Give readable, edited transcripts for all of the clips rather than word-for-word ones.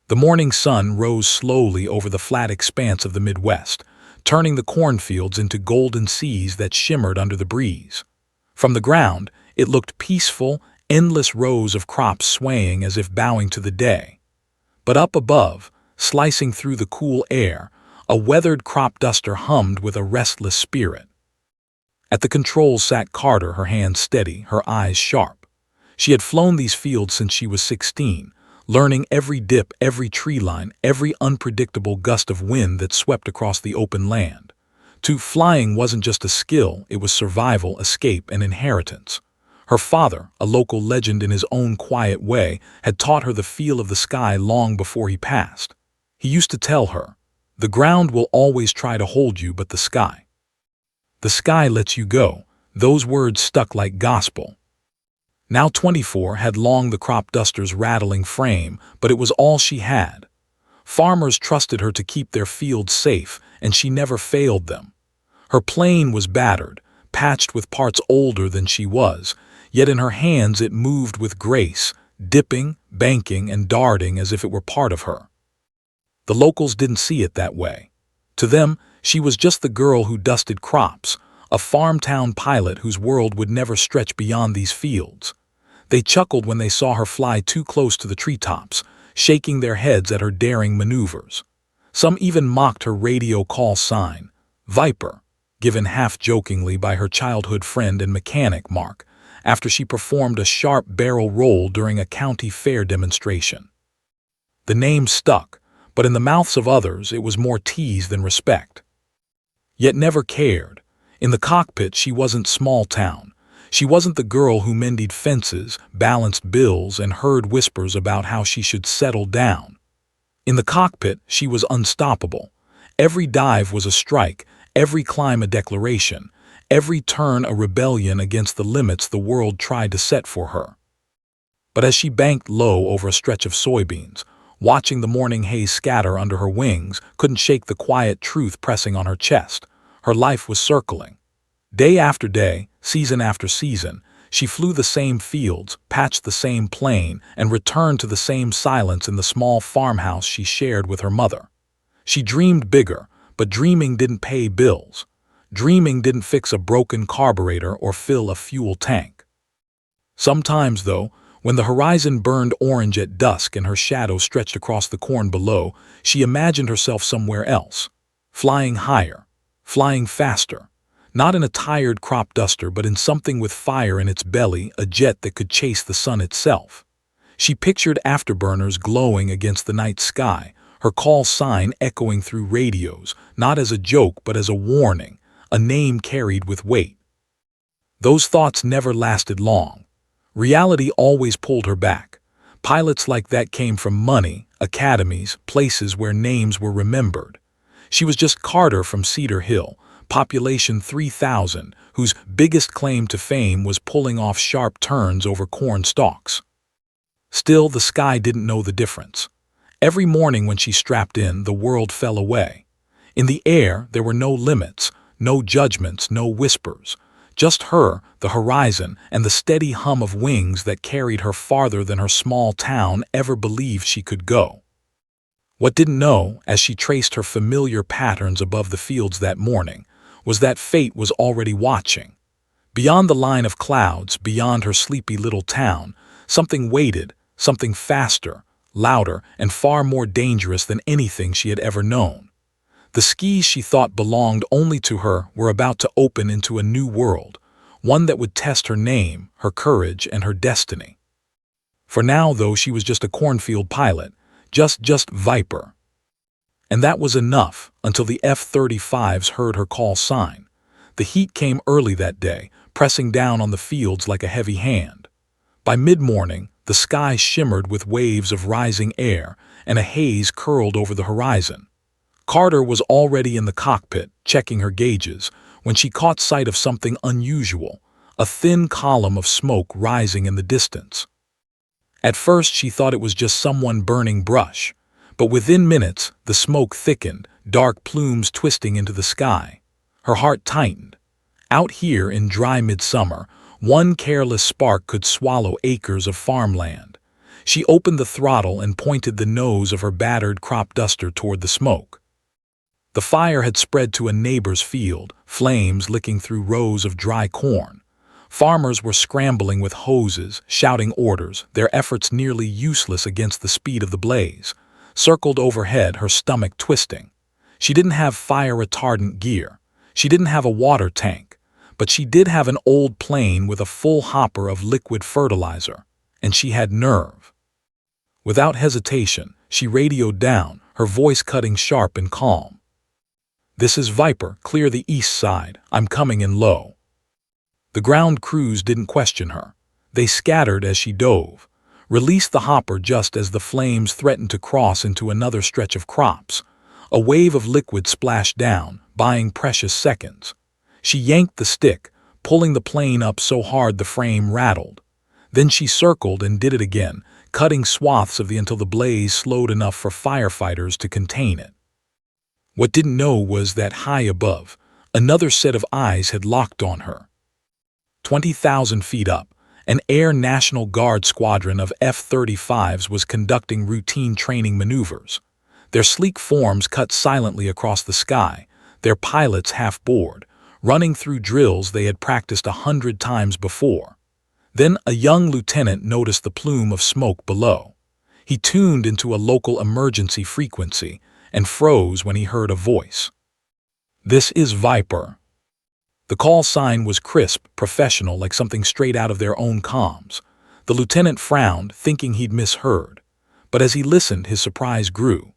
The morning sun rose slowly over the flat expanse of the Midwest, turning the cornfields into golden seas that shimmered under the breeze. From the ground, it looked peaceful, endless rows of crops swaying as if bowing to the day. But up above, slicing through the cool air, a weathered crop duster hummed with a restless spirit. At the controls sat Carter, her hands steady, her eyes sharp. She had flown these fields since she was 16, learning every dip, every tree line, every unpredictable gust of wind that swept across the open land. Flying wasn't just a skill, it was survival, escape, and inheritance. Her father, a local legend in his own quiet way, had taught her the feel of the sky long before he passed. He used to tell her, "The ground will always try to hold you, but the sky lets you go." Those words stuck like gospel. Now 24 had long the crop duster's rattling frame, but it was all she had. Farmers trusted her to keep their fields safe, and she never failed them. Her plane was battered, patched with parts older than she was, yet in her hands it moved with grace, dipping, banking, and darting as if it were part of her. The locals didn't see it that way. To them, she was just the girl who dusted crops, a farm-town pilot whose world would never stretch beyond these fields. They chuckled when they saw her fly too close to the treetops, shaking their heads at her daring maneuvers. Some even mocked her radio call sign, Viper, given half-jokingly by her childhood friend and mechanic Mark, after she performed a sharp barrel roll during a county fair demonstration. The name stuck, but in the mouths of others it was more tease than respect. Yet never cared. In the cockpit she wasn't small town. She wasn't the girl who mended fences, balanced bills, and heard whispers about how she should settle down. In the cockpit, she was unstoppable. Every dive was a strike, every climb a declaration, every turn a rebellion against the limits the world tried to set for her. But as she banked low over a stretch of soybeans, watching the morning haze scatter under her wings couldn't shake the quiet truth pressing on her chest. Her life was circling. Day after day, season after season, she flew the same fields, patched the same plane, and returned to the same silence in the small farmhouse she shared with her mother. She dreamed bigger, but dreaming didn't pay bills. Dreaming didn't fix a broken carburetor or fill a fuel tank. Sometimes, though, when the horizon burned orange at dusk and her shadow stretched across the corn below, she imagined herself somewhere else, flying higher, flying faster. Not in a tired crop duster, but in something with fire in its belly, a jet that could chase the sun itself. She pictured afterburners glowing against the night sky, her call sign echoing through radios, not as a joke but as a warning, a name carried with weight. Those thoughts never lasted long. Reality always pulled her back. Pilots like that came from money, academies, places where names were remembered. She was just Carter from Cedar Hill, population 3,000, whose biggest claim to fame was pulling off sharp turns over corn stalks. Still, the sky didn't know the difference. Every morning when she strapped in, the world fell away. In the air, there were no limits, no judgments, no whispers. Just her, the horizon, and the steady hum of wings that carried her farther than her small town ever believed she could go. What didn't know, as she traced her familiar patterns above the fields that morning, was that fate was already watching. Beyond the line of clouds, beyond her sleepy little town, something waited, something faster, louder, and far more dangerous than anything she had ever known. The skies she thought belonged only to her were about to open into a new world, one that would test her name, her courage, and her destiny. For now, though, she was just a cornfield pilot, just Viper. And that was enough, until the F-35s heard her call sign. The heat came early that day, pressing down on the fields like a heavy hand. By mid-morning, the sky shimmered with waves of rising air, and a haze curled over the horizon. Carter was already in the cockpit, checking her gauges, when she caught sight of something unusual, a thin column of smoke rising in the distance. At first, she thought it was just someone burning brush, but within minutes, the smoke thickened, dark plumes twisting into the sky. Her heart tightened. Out here in dry midsummer, one careless spark could swallow acres of farmland. She opened the throttle and pointed the nose of her battered crop duster toward the smoke. The fire had spread to a neighbor's field, flames licking through rows of dry corn. Farmers were scrambling with hoses, shouting orders, their efforts nearly useless against the speed of the blaze. Circled overhead, her stomach twisting. She didn't have fire-retardant gear. She didn't have a water tank. But she did have an old plane with a full hopper of liquid fertilizer. And she had nerve. Without hesitation, she radioed down, her voice cutting sharp and calm. "This is Viper, clear the east side. I'm coming in low." The ground crews didn't question her. They scattered as she dove, released the hopper just as the flames threatened to cross into another stretch of crops. A wave of liquid splashed down, buying precious seconds. She yanked the stick, pulling the plane up so hard the frame rattled. Then she circled and did it again, cutting swaths of until the blaze slowed enough for firefighters to contain it. What didn't know was that high above, another set of eyes had locked on her. 20,000 feet up, an Air National Guard squadron of F-35s was conducting routine training maneuvers. Their sleek forms cut silently across the sky, their pilots half bored, running through drills they had practiced 100 times before. Then a young lieutenant noticed the plume of smoke below. He tuned into a local emergency frequency and froze when he heard a voice. "This is Viper." The call sign was crisp, professional, like something straight out of their own comms. The lieutenant frowned, thinking he'd misheard. But as he listened, his surprise grew.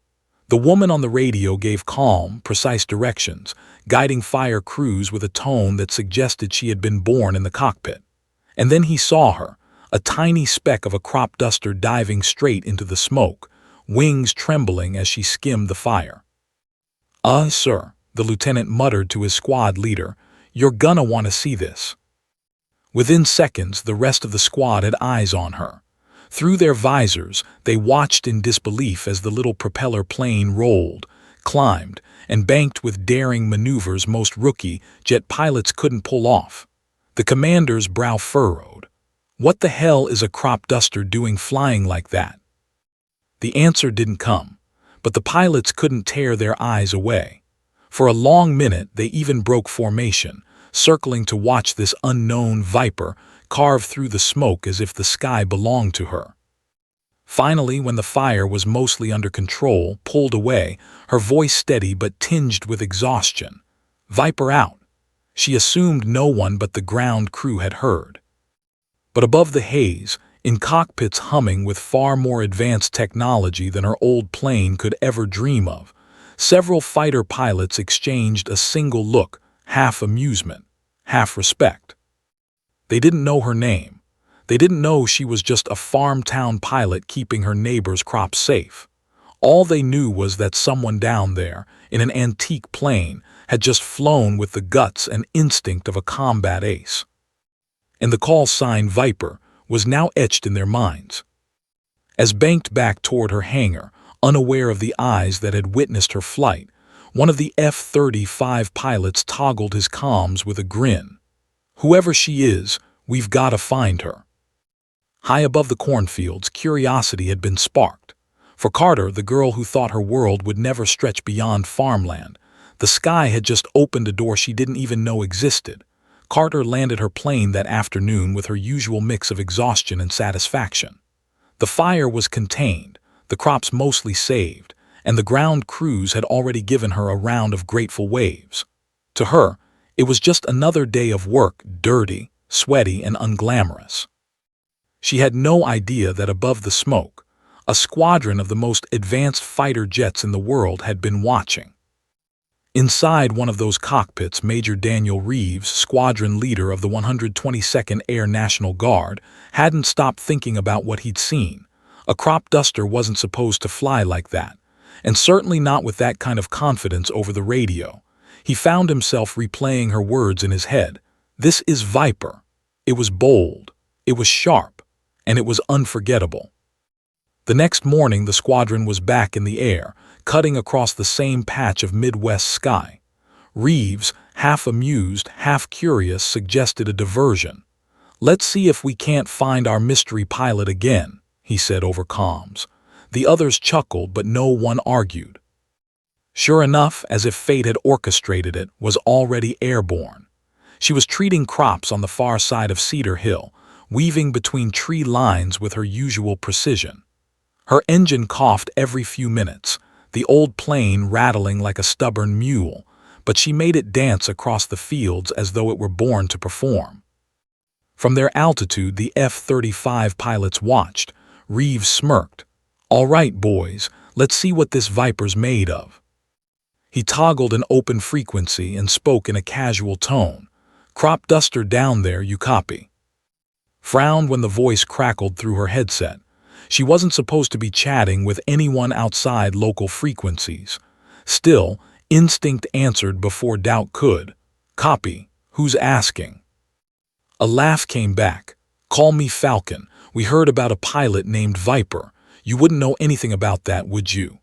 The woman on the radio gave calm, precise directions, guiding fire crews with a tone that suggested she had been born in the cockpit. And then he saw her, a tiny speck of a crop duster diving straight into the smoke, wings trembling as she skimmed the fire. Sir," the lieutenant muttered to his squad leader, "you're gonna want to see this." Within seconds, the rest of the squad had eyes on her. Through their visors, they watched in disbelief as the little propeller plane rolled, climbed, and banked with daring maneuvers most rookie jet pilots couldn't pull off. The commander's brow furrowed. What the hell is a crop duster doing flying like that? The answer didn't come, but the pilots couldn't tear their eyes away. For a long minute, they even broke formation, circling to watch this unknown Viper carve through the smoke as if the sky belonged to her. Finally, when the fire was mostly under control, pulled away, her voice steady but tinged with exhaustion. "Viper out." She assumed no one but the ground crew had heard. But above the haze, in cockpits humming with far more advanced technology than her old plane could ever dream of, several fighter pilots exchanged a single look, half amusement, half respect. They didn't know her name. They didn't know she was just a farm town pilot keeping her neighbor's crops safe. All they knew was that someone down there, in an antique plane, had just flown with the guts and instinct of a combat ace. And the call sign Viper was now etched in their minds. As banked back toward her hangar, unaware of the eyes that had witnessed her flight, one of the F-35 pilots toggled his comms with a grin. "Whoever she is, we've got to find her." High above the cornfields, curiosity had been sparked. For Carter, the girl who thought her world would never stretch beyond farmland, the sky had just opened a door she didn't even know existed. Carter landed her plane that afternoon with her usual mix of exhaustion and satisfaction. The fire was contained, the crops mostly saved, and the ground crews had already given her a round of grateful waves. To her, it was just another day of work, dirty, sweaty, and unglamorous. She had no idea that above the smoke, a squadron of the most advanced fighter jets in the world had been watching. Inside one of those cockpits, Major Daniel Reeves, squadron leader of the 122nd Air National Guard, hadn't stopped thinking about what he'd seen. A crop duster wasn't supposed to fly like that, and certainly not with that kind of confidence over the radio. He found himself replaying her words in his head. This is Viper. It was bold, it was sharp, and it was unforgettable. The next morning, the squadron was back in the air, cutting across the same patch of Midwest sky. Reeves, half amused, half curious, suggested a diversion. "Let's see if we can't find our mystery pilot again," he he said over comms. The others chuckled, but no one argued. Sure enough, as if fate had orchestrated it, was already airborne. She was treating crops on the far side of Cedar Hill, weaving between tree lines with her usual precision. Her engine coughed every few minutes, the old plane rattling like a stubborn mule, but she made it dance across the fields as though it were born to perform. From their altitude, the F-35 pilots watched. Reeves smirked. "All right, boys, let's see what this Viper's made of." He toggled an open frequency and spoke in a casual tone. "Crop duster down there, you copy?" Frowned when the voice crackled through her headset. She wasn't supposed to be chatting with anyone outside local frequencies. Still, instinct answered before doubt could. "Copy. Who's asking?" A laugh came back. "Call me Falcon. We heard about a pilot named Viper. You wouldn't know anything about that, would you?"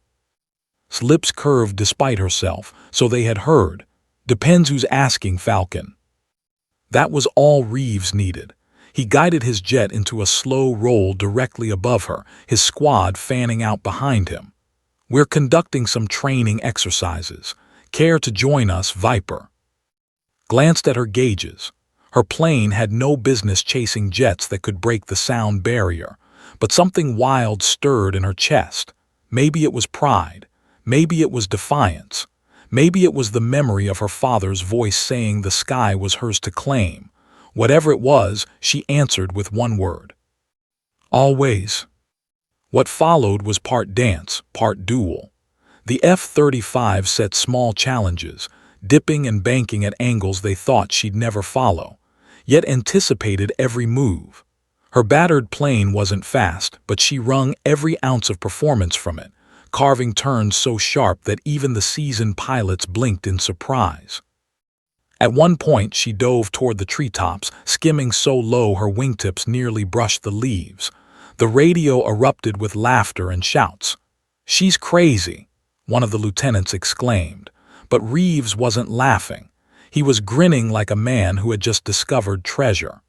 His lips curved despite herself, so they had heard. "Depends who's asking, Falcon." That was all Reeves needed. He guided his jet into a slow roll directly above her, his squad fanning out behind him. "We're conducting some training exercises. Care to join us, Viper?" Glanced at her gauges. Her plane had no business chasing jets that could break the sound barrier, but something wild stirred in her chest. Maybe it was pride. Maybe it was defiance. Maybe it was the memory of her father's voice saying the sky was hers to claim. Whatever it was, she answered with one word. "Always." What followed was part dance, part duel. The F-35 set small challenges, dipping and banking at angles they thought she'd never follow, yet anticipated every move. Her battered plane wasn't fast, but she wrung every ounce of performance from it, carving turns so sharp that even the seasoned pilots blinked in surprise. At one point, she dove toward the treetops, skimming so low her wingtips nearly brushed the leaves. The radio erupted with laughter and shouts. "She's crazy," one of the lieutenants exclaimed. But Reeves wasn't laughing. He was grinning like a man who had just discovered treasure.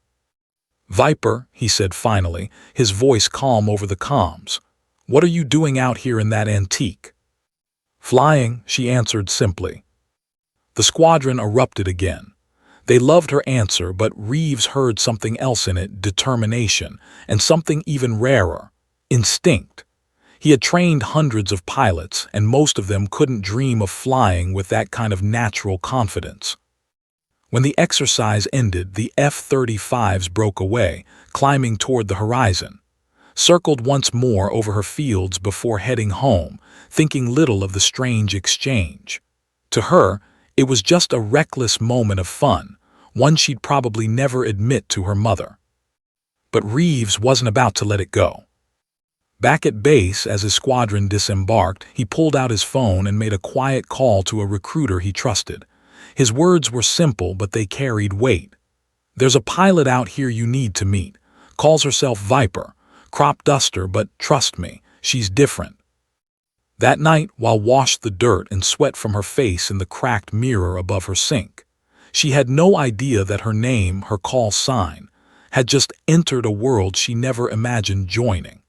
"Viper," he said finally, his voice calm over the comms. "What are you doing out here in that antique?" "Flying," she answered simply. The squadron erupted again. They loved her answer, but Reeves heard something else in it, determination, and something even rarer, instinct. He had trained hundreds of pilots, and most of them couldn't dream of flying with that kind of natural confidence. When the exercise ended, the F-35s broke away, climbing toward the horizon. Circled once more over her fields before heading home, thinking little of the strange exchange. To her, it was just a reckless moment of fun, one she'd probably never admit to her mother. But Reeves wasn't about to let it go. Back at base, as his squadron disembarked, he pulled out his phone and made a quiet call to a recruiter he trusted. His words were simple, but they carried weight. "There's a pilot out here you need to meet. Calls herself Viper. Crop duster, but trust me, she's different." That night, while washed the dirt and sweat from her face in the cracked mirror above her sink, she had no idea that her name, her call sign, had just entered a world she never imagined joining.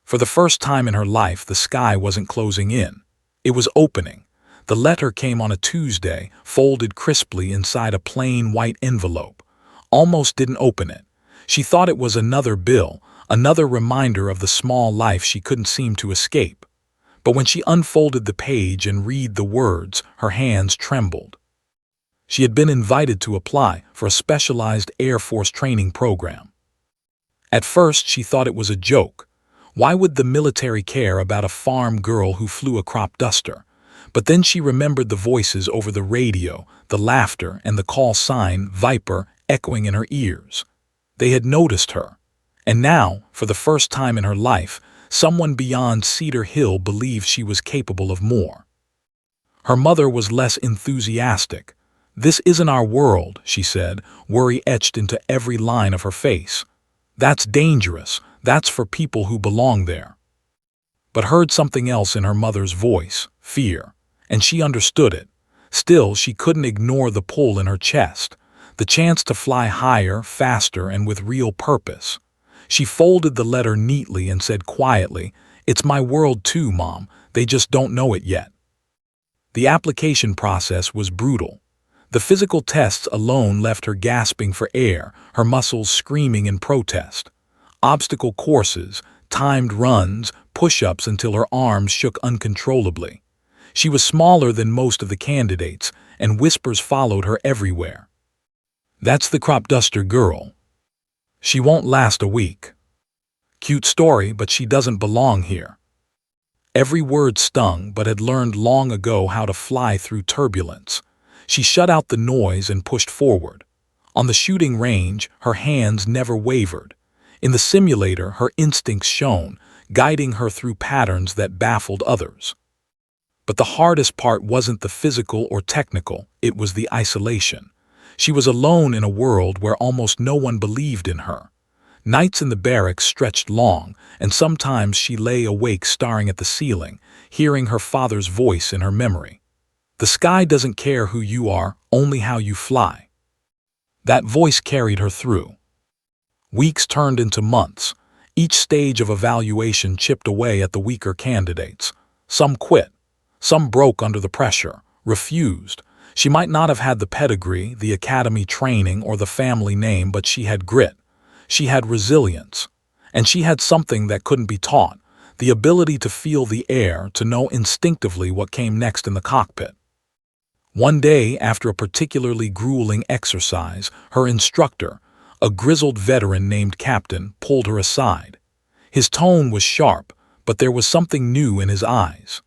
For the first time in her life, the sky wasn't closing in. It was opening. The letter came on a Tuesday, folded crisply inside a plain white envelope. Almost didn't open it. She thought it was another bill, another reminder of the small life she couldn't seem to escape. But when she unfolded the page and read the words, her hands trembled. She had been invited to apply for a specialized Air Force training program. At first, she thought it was a joke. Why would the military care about a farm girl who flew a crop duster? But then she remembered the voices over the radio, the laughter, and the call sign, Viper, echoing in her ears. They had noticed her. And now, for the first time in her life, someone beyond Cedar Hill believed she was capable of more. Her mother was less enthusiastic. "This isn't our world," she said, worry etched into every line of her face. "That's dangerous. That's for people who belong there." But heard something else in her mother's voice, fear, and she understood it. Still, she couldn't ignore the pull in her chest, the chance to fly higher, faster, and with real purpose. She folded the letter neatly and said quietly, "It's my world too, Mom. They just don't know it yet." The application process was brutal. The physical tests alone left her gasping for air, her muscles screaming in protest. Obstacle courses, timed runs, push-ups until her arms shook uncontrollably. She was smaller than most of the candidates, and whispers followed her everywhere. "That's the crop duster girl. She won't last a week. Cute story, but she doesn't belong here." Every word stung, but had learned long ago how to fly through turbulence. She shut out the noise and pushed forward. On the shooting range, her hands never wavered. In the simulator, her instincts shone, guiding her through patterns that baffled others. But the hardest part wasn't the physical or technical, it was the isolation. She was alone in a world where almost no one believed in her. Nights in the barracks stretched long, and sometimes she lay awake staring at the ceiling, hearing her father's voice in her memory. "The sky doesn't care who you are, only how you fly." That voice carried her through. Weeks turned into months. Each stage of evaluation chipped away at the weaker candidates. Some quit. Some broke under the pressure, refused. She might not have had the pedigree, the academy training, or the family name, but she had grit. She had resilience. And she had something that couldn't be taught, the ability to feel the air, to know instinctively what came next in the cockpit. One day, after a particularly grueling exercise, her instructor, a grizzled veteran named Captain, pulled her aside. His tone was sharp, but there was something new in his eyes.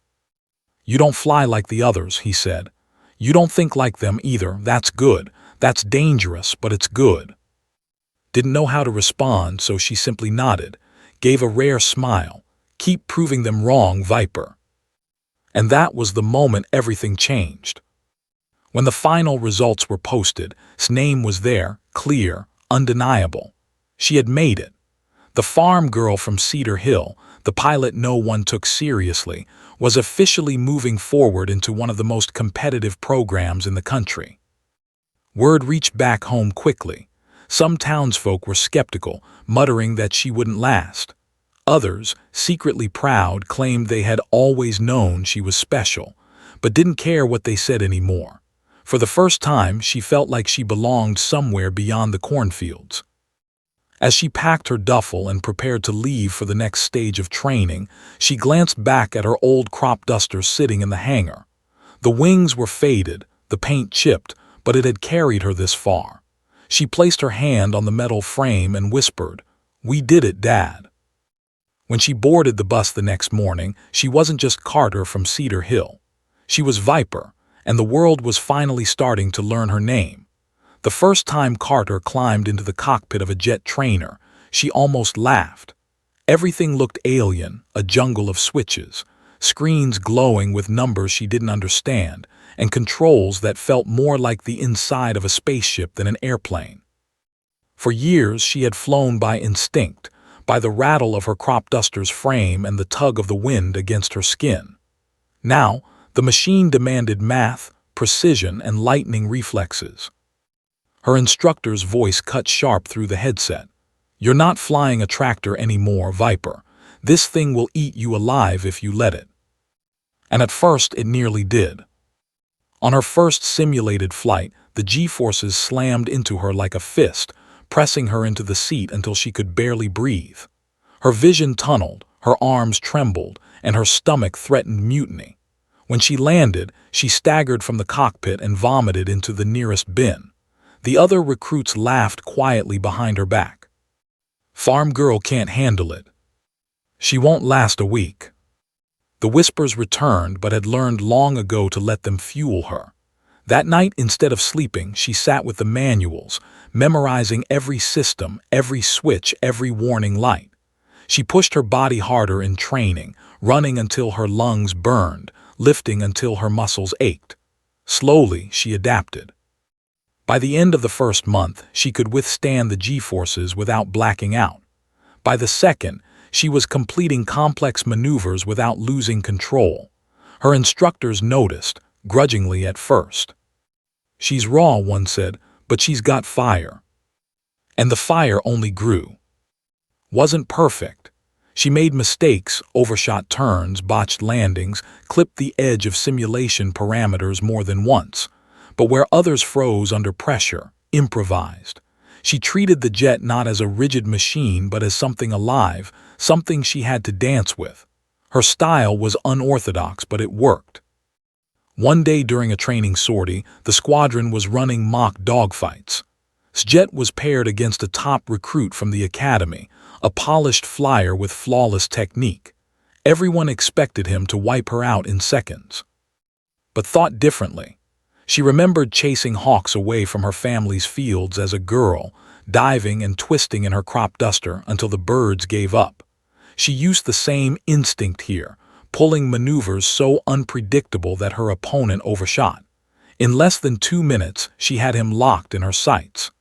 "You don't fly like the others," he said. "You don't think like them either. That's good. That's dangerous, but it's good." Didn't know how to respond, so she simply nodded, gave a rare smile. "Keep proving them wrong, Viper." And that was the moment everything changed. When the final results were posted, his name was there, clear, undeniable. She had made it. The farm girl from Cedar Hill, the pilot no one took seriously, was officially moving forward into one of the most competitive programs in the country. Word reached back home quickly. Some townsfolk were skeptical, muttering that she wouldn't last. Others, secretly proud, claimed they had always known she was special, but didn't care what they said anymore. For the first time, she felt like she belonged somewhere beyond the cornfields. As she packed her duffel and prepared to leave for the next stage of training, she glanced back at her old crop duster sitting in the hangar. The wings were faded, the paint chipped, but it had carried her this far. She placed her hand on the metal frame and whispered, "We did it, Dad." When she boarded the bus the next morning, she wasn't just Carter from Cedar Hill. She was Viper, and the world was finally starting to learn her name. The first time Carter climbed into the cockpit of a jet trainer, she almost laughed. Everything looked alien, a jungle of switches, screens glowing with numbers she didn't understand, and controls that felt more like the inside of a spaceship than an airplane. For years she had flown by instinct, by the rattle of her crop duster's frame and the tug of the wind against her skin. Now, the machine demanded math, precision, and lightning reflexes. Her instructor's voice cut sharp through the headset. "You're not flying a tractor anymore, Viper. This thing will eat you alive if you let it." And at first it nearly did. On her first simulated flight, the G-forces slammed into her like a fist, pressing her into the seat until she could barely breathe. Her vision tunneled, her arms trembled, and her stomach threatened mutiny. When she landed, she staggered from the cockpit and vomited into the nearest bin. The other recruits laughed quietly behind her back. "Farm girl can't handle it. She won't last a week." The whispers returned, but had learned long ago to let them fuel her. That night, instead of sleeping, she sat with the manuals, memorizing every system, every switch, every warning light. She pushed her body harder in training, running until her lungs burned, lifting until her muscles ached. Slowly, she adapted. By the end of the first month, she could withstand the G-forces without blacking out. By the second, she was completing complex maneuvers without losing control. Her instructors noticed, grudgingly at first. "She's raw," one said, "but she's got fire." And the fire only grew. wasn't perfect. She made mistakes, overshot turns, botched landings, clipped the edge of simulation parameters more than once. But where others froze under pressure, improvised. She treated the jet not as a rigid machine but as something alive, something she had to dance with. Her style was unorthodox, but it worked. One day during a training sortie, the squadron was running mock dogfights. Sjet was paired against a top recruit from the academy, a polished flyer with flawless technique. Everyone expected him to wipe her out in seconds. But thought differently. She remembered chasing hawks away from her family's fields as a girl, diving and twisting in her crop duster until the birds gave up. She used the same instinct here, pulling maneuvers so unpredictable that her opponent overshot. In less than 2 minutes, she had him locked in her sights.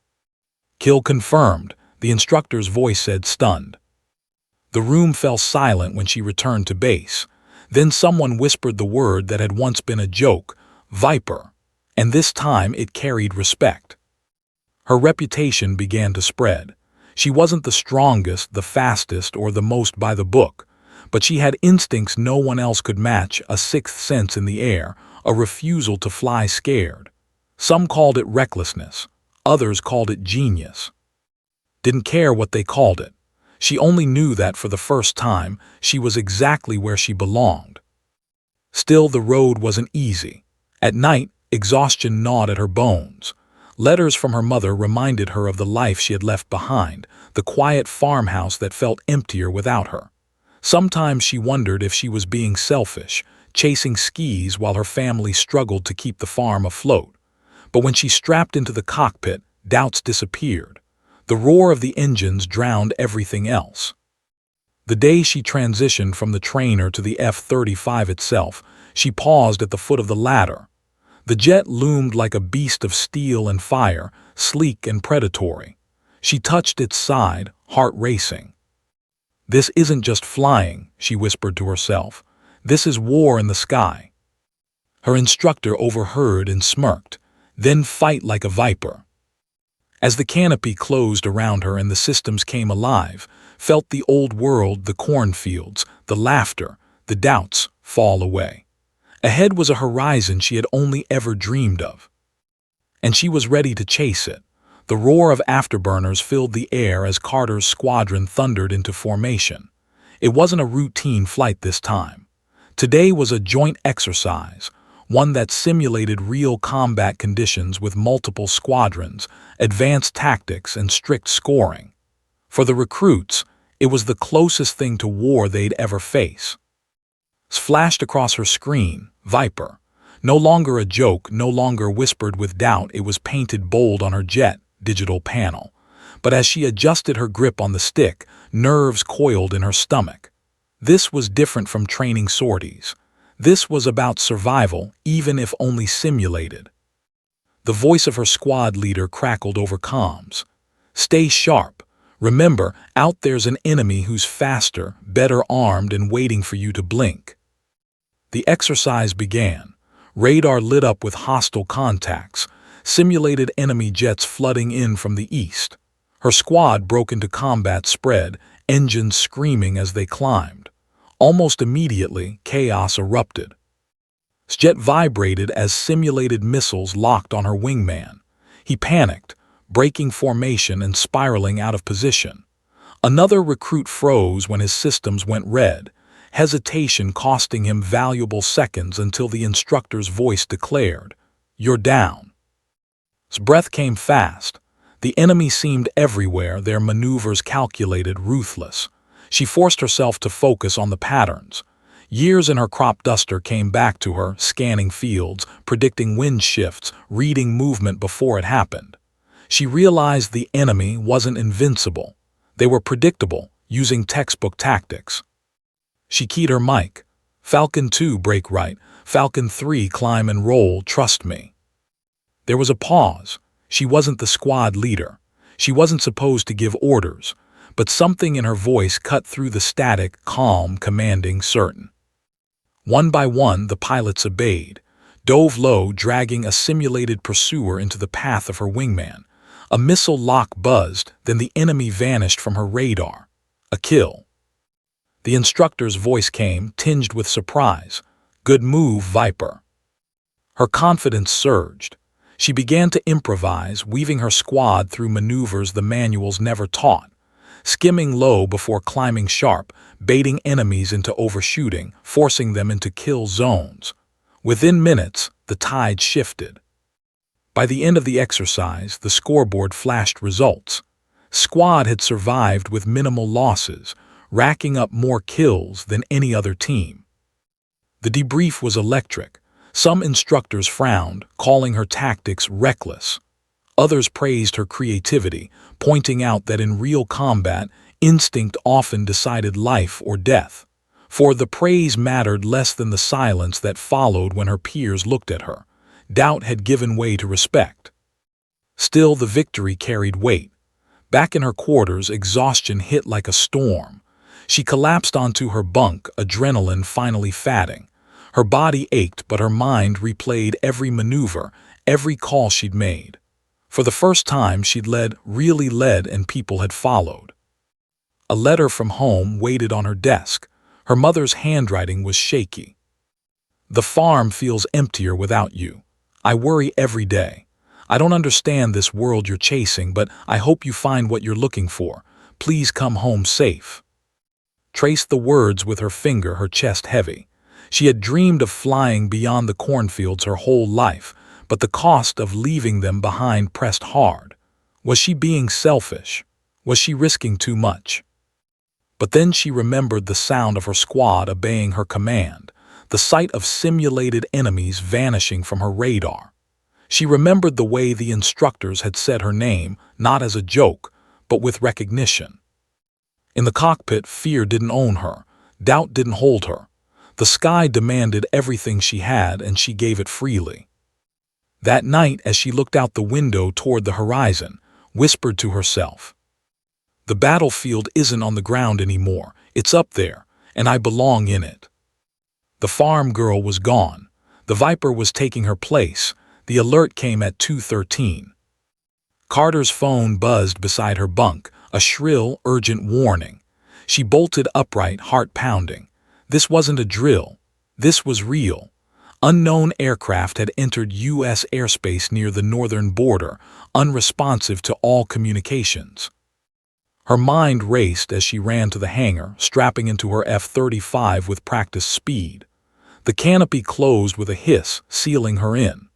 "Kill confirmed," the instructor's voice said, stunned. The room fell silent when she returned to base. Then someone whispered the word that had once been a joke, "Viper," and this time it carried respect. Her reputation began to spread. She wasn't the strongest, the fastest, or the most by the book, but she had instincts no one else could match, a sixth sense in the air, a refusal to fly scared. Some called it recklessness, others called it genius. Didn't care what they called it. She only knew that for the first time, she was exactly where she belonged. Still, the road wasn't easy. At night, exhaustion gnawed at her bones. Letters from her mother reminded her of the life she had left behind, the quiet farmhouse that felt emptier without her. Sometimes she wondered if she was being selfish, chasing skis while her family struggled to keep the farm afloat. But when she strapped into the cockpit, doubts disappeared. The roar of the engines drowned everything else. The day she transitioned from the trainer to the F-35 itself, she paused at the foot of the ladder. The jet loomed like a beast of steel and fire, sleek and predatory. She touched its side, heart racing. "This isn't just flying," she whispered to herself. "This is war in the sky." Her instructor overheard and smirked. "Then fight like a viper." As the canopy closed around her and the systems came alive, felt the old world, the cornfields, the laughter, the doubts fall away. Ahead was a horizon she had only ever dreamed of. And she was ready to chase it. The roar of afterburners filled the air as Carter's squadron thundered into formation. It wasn't a routine flight this time. Today was a joint exercise, one that simulated real combat conditions with multiple squadrons, advanced tactics, and strict scoring. For the recruits, it was the closest thing to war they'd ever face. Flashed across her screen, Viper. No longer a joke, no longer whispered with doubt, it was painted bold on her jet digital panel. But as she adjusted her grip on the stick, nerves coiled in her stomach. This was different from training sorties. This was about survival, even if only simulated. The voice of her squad leader crackled over comms. "Stay sharp. Remember, out there's an enemy who's faster, better armed, and waiting for you to blink." The exercise began. Radar lit up with hostile contacts, simulated enemy jets flooding in from the east. Her squad broke into combat spread, engines screaming as they climbed. Almost immediately, chaos erupted. Jet vibrated as simulated missiles locked on her wingman. He panicked, breaking formation and spiraling out of position. Another recruit froze when his systems went red, hesitation costing him valuable seconds until the instructor's voice declared, "You're down." His breath came fast. The enemy seemed everywhere, their maneuvers calculated, ruthless. She forced herself to focus on the patterns. Years in her crop duster came back to her, scanning fields, predicting wind shifts, reading movement before it happened. She realized the enemy wasn't invincible. They were predictable, using textbook tactics. She keyed her mic. "Falcon 2, break right. Falcon 3, climb and roll, trust me." There was a pause. She wasn't the squad leader. She wasn't supposed to give orders, but something in her voice cut through the static, calm, commanding, certain. One by one, the pilots obeyed, dove low, dragging a simulated pursuer into the path of her wingman. A missile lock buzzed, then the enemy vanished from her radar. A kill. The instructor's voice came, tinged with surprise. Good move, Viper. Her confidence surged. She began to improvise, weaving her squad through maneuvers the manuals never taught, skimming low before climbing sharp, baiting enemies into overshooting, forcing them into kill zones. Within minutes, the tide shifted. By the end of the exercise, the scoreboard flashed results. Squad had survived with minimal losses, racking up more kills than any other team. The debrief was electric. Some instructors frowned, calling her tactics reckless. Others praised her creativity, pointing out that in real combat, instinct often decided life or death. For the praise mattered less than the silence that followed when her peers looked at her. Doubt had given way to respect. Still, the victory carried weight. Back in her quarters, exhaustion hit like a storm. She collapsed onto her bunk, adrenaline finally fatting. Her body ached, but her mind replayed every maneuver, every call she'd made. For the first time, she'd really led, and people had followed. A letter from home waited on her desk. Her mother's handwriting was shaky. The farm feels emptier without you. I worry every day. I don't understand this world you're chasing, but I hope you find what you're looking for. Please come home safe. Traced the words with her finger, her chest heavy. She had dreamed of flying beyond the cornfields her whole life, but the cost of leaving them behind pressed hard. Was she being selfish? Was she risking too much? But then she remembered the sound of her squad obeying her command, the sight of simulated enemies vanishing from her radar. She remembered the way the instructors had said her name, not as a joke, but with recognition. In the cockpit, fear didn't own her. Doubt didn't hold her. The sky demanded everything she had, and she gave it freely. That night, as she looked out the window toward the horizon, whispered to herself, "The battlefield isn't on the ground anymore. It's up there, and I belong in it." The farm girl was gone. The Viper was taking her place. The alert came at 2:13. Carter's phone buzzed beside her bunk, a shrill, urgent warning. She bolted upright, heart pounding. This wasn't a drill. This was real. Unknown aircraft had entered U.S. airspace near the northern border, unresponsive to all communications. Her mind raced as she ran to the hangar, strapping into her F-35 with practiced speed. The canopy closed with a hiss, sealing her in.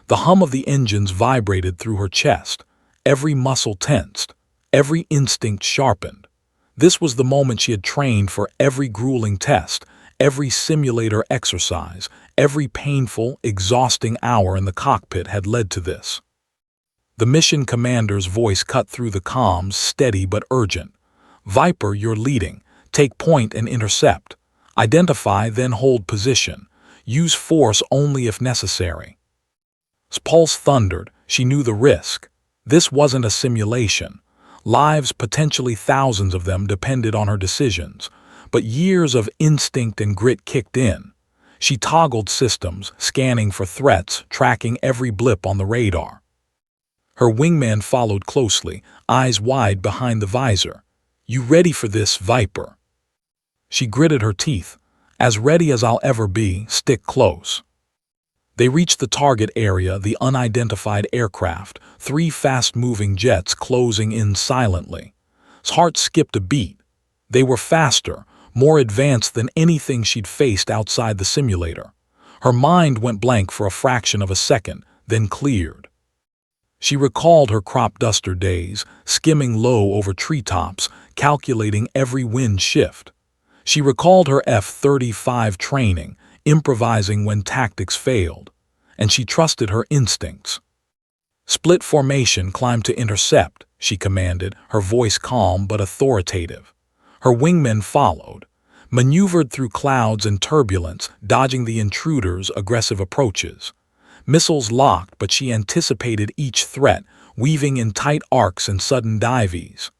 The hum of the engines vibrated through her chest. Every muscle tensed, every instinct sharpened. This was the moment she had trained for. Every grueling test, every simulator exercise, every painful, exhausting hour in the cockpit had led to this. The mission commander's voice cut through the comms, steady but urgent. "Viper, you're leading. Take point and intercept. Identify, then hold position. Use force only if necessary." Pulse thundered. She knew the risk. This wasn't a simulation. Lives, potentially thousands of them, depended on her decisions. But years of instinct and grit kicked in. She toggled systems, scanning for threats, tracking every blip on the radar. Her wingman followed closely, eyes wide behind the visor. "You ready for this, Viper?" She gritted her teeth. "As ready as I'll ever be. Stick close." They reached the target area, the unidentified aircraft, 3 fast-moving jets closing in silently. His heart skipped a beat. They were faster, more advanced than anything she'd faced outside the simulator. Her mind went blank for a fraction of a second, then cleared. She recalled her crop duster days, skimming low over treetops, calculating every wind shift. She recalled her F-35 training, improvising when tactics failed, and she trusted her instincts. "Split formation, climb to intercept," she commanded, her voice calm but authoritative. Her wingmen followed, maneuvered through clouds and turbulence, dodging the intruders' aggressive approaches. Missiles locked, but she anticipated each threat, weaving in tight arcs and sudden dives.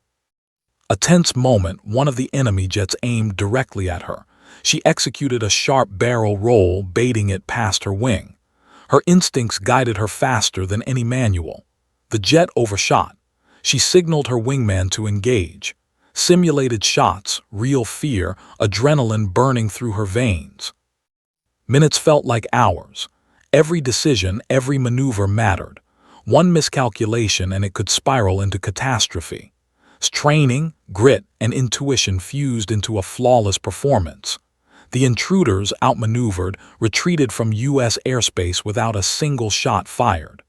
A tense moment, one of the enemy jets aimed directly at her. She executed a sharp barrel roll, baiting it past her wing. Her instincts guided her faster than any manual. The jet overshot. She signaled her wingman to engage. Simulated shots, real fear, adrenaline burning through her veins. Minutes felt like hours. Every decision, every maneuver mattered. One miscalculation and it could spiral into catastrophe. Training, grit, and intuition fused into a flawless performance. The intruders, outmaneuvered, retreated from U.S. airspace without a single shot fired.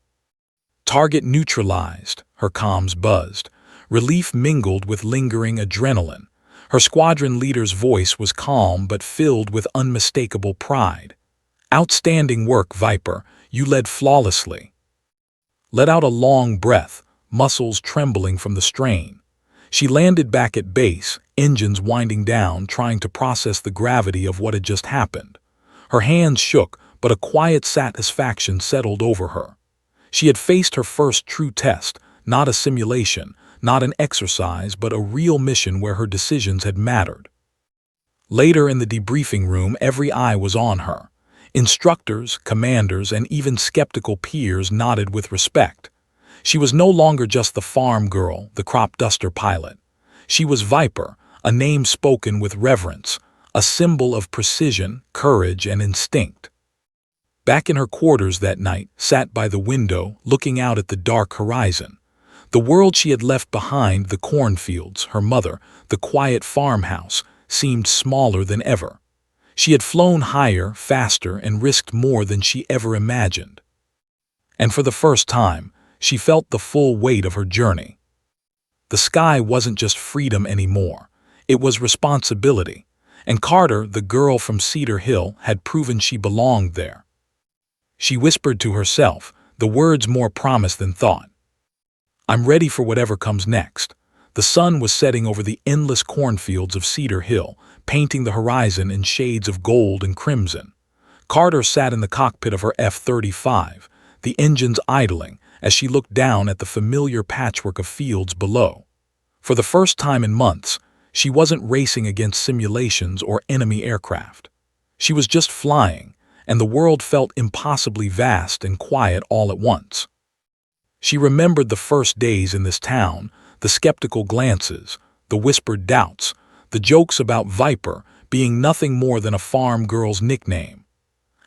Target neutralized, her comms buzzed. Relief mingled with lingering adrenaline. Her squadron leader's voice was calm but filled with unmistakable pride. Outstanding work, Viper. You led flawlessly. Let out a long breath, muscles trembling from the strain. She landed back at base, engines winding down, trying to process the gravity of what had just happened. Her hands shook, but a quiet satisfaction settled over her. She had faced her first true test, not a simulation, not an exercise, but a real mission where her decisions had mattered. Later in the debriefing room, every eye was on her. Instructors, commanders, and even skeptical peers nodded with respect. She was no longer just the farm girl, the crop duster pilot. She was Viper, a name spoken with reverence, a symbol of precision, courage, and instinct. Back in her quarters that night, sat by the window, looking out at the dark horizon. The world she had left behind, the cornfields, her mother, the quiet farmhouse, seemed smaller than ever. She had flown higher, faster, and risked more than she ever imagined. And for the first time, she felt the full weight of her journey. The sky wasn't just freedom anymore. It was responsibility. And Carter, the girl from Cedar Hill, had proven she belonged there. She whispered to herself, the words more promise than thought. I'm ready for whatever comes next. The sun was setting over the endless cornfields of Cedar Hill, painting the horizon in shades of gold and crimson. Carter sat in the cockpit of her F-35, the engines idling, as she looked down at the familiar patchwork of fields below. For the first time in months, she wasn't racing against simulations or enemy aircraft. She was just flying, and the world felt impossibly vast and quiet all at once. She remembered the first days in this town, the skeptical glances, the whispered doubts, the jokes about Viper being nothing more than a farm girl's nickname.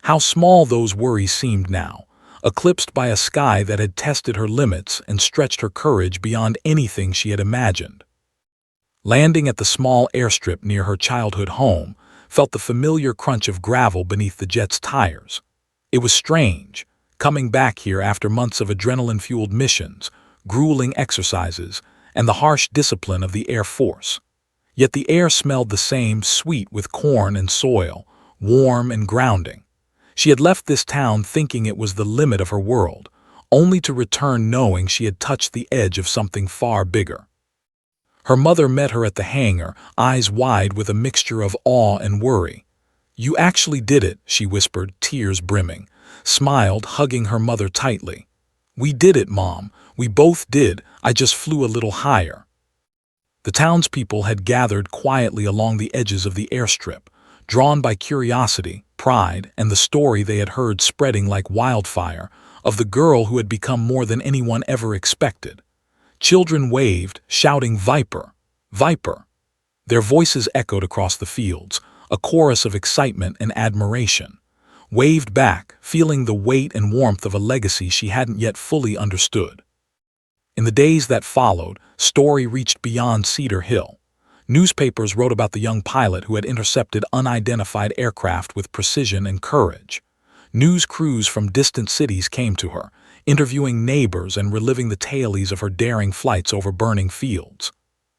How small those worries seemed now, eclipsed by a sky that had tested her limits and stretched her courage beyond anything she had imagined. Landing at the small airstrip near her childhood home, felt the familiar crunch of gravel beneath the jet's tires. It was strange, coming back here after months of adrenaline-fueled missions, grueling exercises, and the harsh discipline of the Air Force. Yet the air smelled the same, sweet with corn and soil, warm and grounding. She had left this town thinking it was the limit of her world, only to return knowing she had touched the edge of something far bigger. Her mother met her at the hangar, eyes wide with a mixture of awe and worry. You actually did it, she whispered, tears brimming, smiled, hugging her mother tightly. We did it, Mom. We both did. I just flew a little higher. The townspeople had gathered quietly along the edges of the airstrip, drawn by curiosity, pride, and the story they had heard spreading like wildfire of the girl who had become more than anyone ever expected. Children waved, shouting, Viper! Viper! Their voices echoed across the fields, a chorus of excitement and admiration. Waved back, feeling the weight and warmth of a legacy she hadn't yet fully understood. In the days that followed, story reached beyond Cedar Hill. Newspapers wrote about the young pilot who had intercepted unidentified aircraft with precision and courage. News crews from distant cities came to her, interviewing neighbors and reliving the tales of her daring flights over burning fields.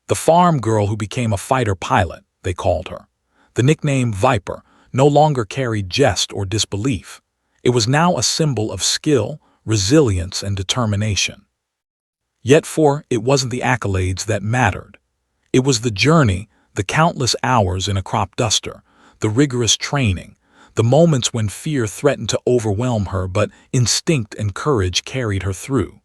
The farm girl who became a fighter pilot, they called her. The nickname Viper no longer carried jest or disbelief. It was now a symbol of skill, resilience, and determination. Yet it wasn't the accolades that mattered. It was the journey, the countless hours in a crop duster, the rigorous training, the moments when fear threatened to overwhelm her but instinct and courage carried her through.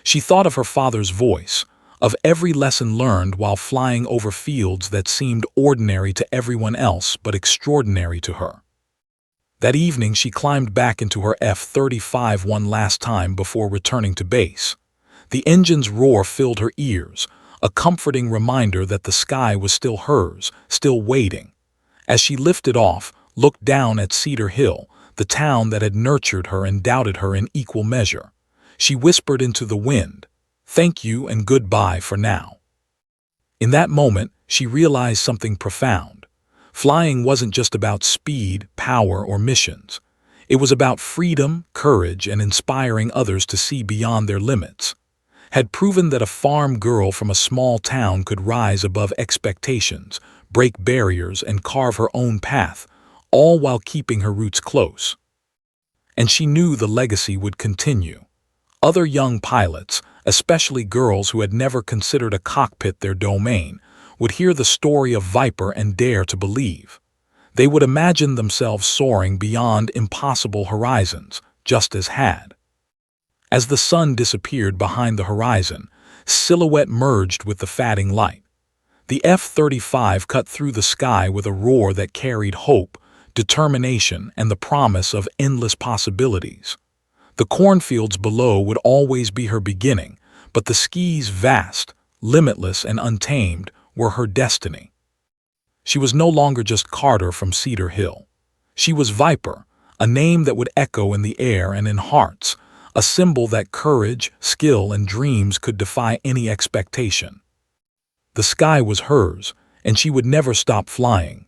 She thought of her father's voice, of every lesson learned while flying over fields that seemed ordinary to everyone else but extraordinary to her. That evening she climbed back into her F-35 one last time before returning to base. The engine's roar filled her ears, a comforting reminder that the sky was still hers, still waiting. As she lifted off, looked down at Cedar Hill, the town that had nurtured her and doubted her in equal measure, she whispered into the wind, "Thank you and goodbye for now." In that moment, she realized something profound. Flying wasn't just about speed, power, or missions. It was about freedom, courage, and inspiring others to see beyond their limits. Had proven that a farm girl from a small town could rise above expectations, break barriers, and carve her own path, all while keeping her roots close. And she knew the legacy would continue. Other young pilots, especially girls who had never considered a cockpit their domain, would hear the story of Viper and dare to believe. They would imagine themselves soaring beyond impossible horizons, just as had. As the sun disappeared behind the horizon, silhouette merged with the fading light. The F-35 cut through the sky with a roar that carried hope, determination, and the promise of endless possibilities. The cornfields below would always be her beginning, but the skies, vast, limitless, and untamed, were her destiny. She was no longer just Carter from Cedar Hill. She was Viper, a name that would echo in the air and in hearts, a symbol that courage, skill, and dreams could defy any expectation. The sky was hers, and she would never stop flying,